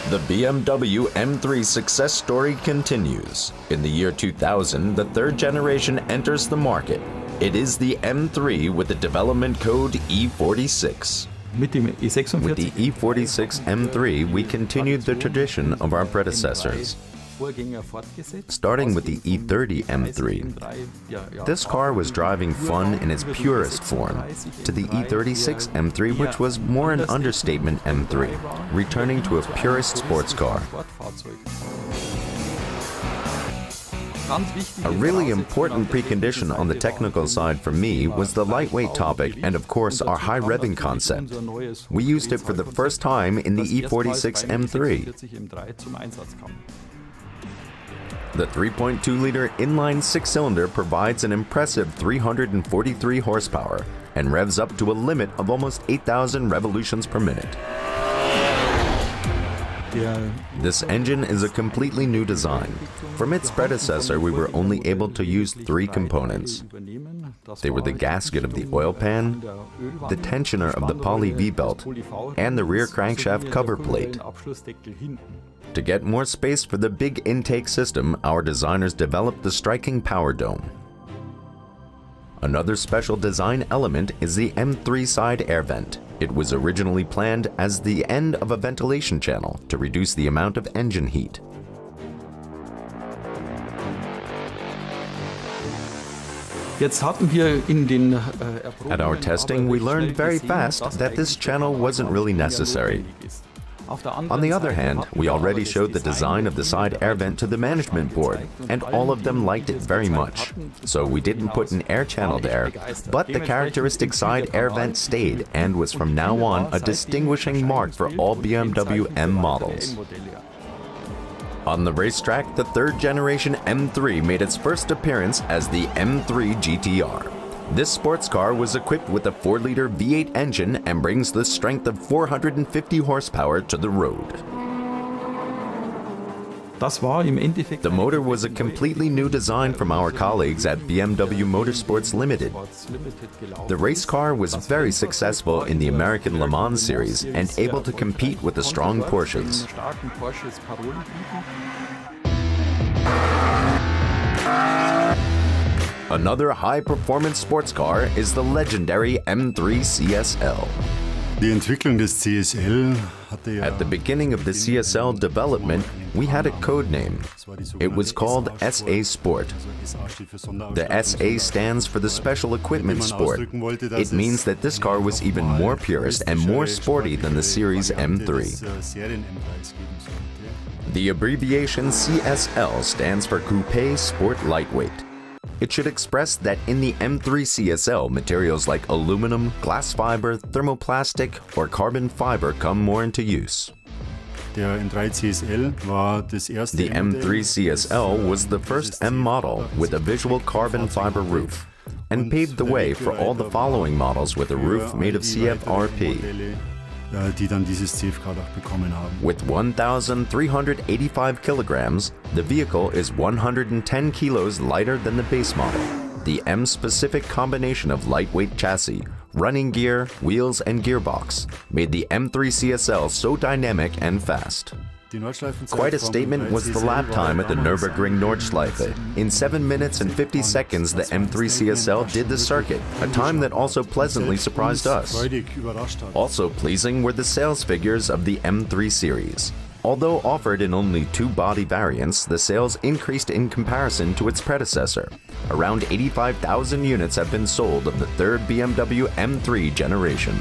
The BMW M3 success story continues. In the year 2000, the third generation enters the market. It is the M3 with the development code E46. With the E46 M3, we continued the tradition of our predecessors. Starting with the E30 M3. This car was driving fun in its purest form, to the E36 M3, which was more an understatement M3, returning to a purist sports car. A really important precondition on the technical side for me was the lightweight topic and of course our high revving concept. We used it for the first time in the E46 M3. The 3.2-liter inline six-cylinder provides an impressive 343 horsepower and revs up to a limit of almost 8,000 revolutions per minute. This engine is a completely new design. From its predecessor, we were only able to use three components. They were the gasket of the oil pan, the tensioner of the poly V-belt, and the rear crankshaft cover plate. To get more space for the big intake system, our designers developed the striking power dome. Another special design element is the M3 side air vent. It was originally planned as the end of a ventilation channel to reduce the amount of engine heat. At our testing, we learned very fast that this channel wasn't really necessary. On the other hand, we already showed the design of the side air vent to the management board, and all of them liked it very much. So we didn't put an air channel there, but the characteristic side air vent stayed and was from now on a distinguishing mark for all BMW M models. On the racetrack, the third generation M3 made its first appearance as the M3 GTR. This sports car was equipped with a 4-liter V8 engine and brings the strength of 450 horsepower to the road. The motor was a completely new design from our colleagues at BMW Motorsports Limited. The race car was very successful in the American Le Mans series and able to compete with the strong Porsches. Another high-performance sports car is the legendary M3 CSL. At the beginning of the CSL development, we had a code name. It was called SA Sport. The SA stands for the Special Equipment Sport. It means that this car was even more purist and more sporty than the series M3. The abbreviation CSL stands for Coupe Sport Lightweight. It should express that in the M3 CSL, materials like aluminum, glass fiber, thermoplastic, or carbon fiber come more into use. The M3 CSL was the first M model with a visual carbon fiber roof and paved the way for all the following models with a roof made of CFRP. With 1,385 kilograms, the vehicle is 110 kilos lighter than the base model. The M-specific combination of lightweight chassis, running gear, wheels, and gearbox made the M3 CSL so dynamic and fast. Quite a statement was the lap time at the Nürburgring Nordschleife. In 7 minutes and 50 seconds, the M3 CSL did the circuit, a time that also pleasantly surprised us. Also pleasing were the sales figures of the M3 series. Although offered in only 2 body variants, the sales increased in comparison to its predecessor. Around 85,000 units have been sold of the third BMW M3 generation.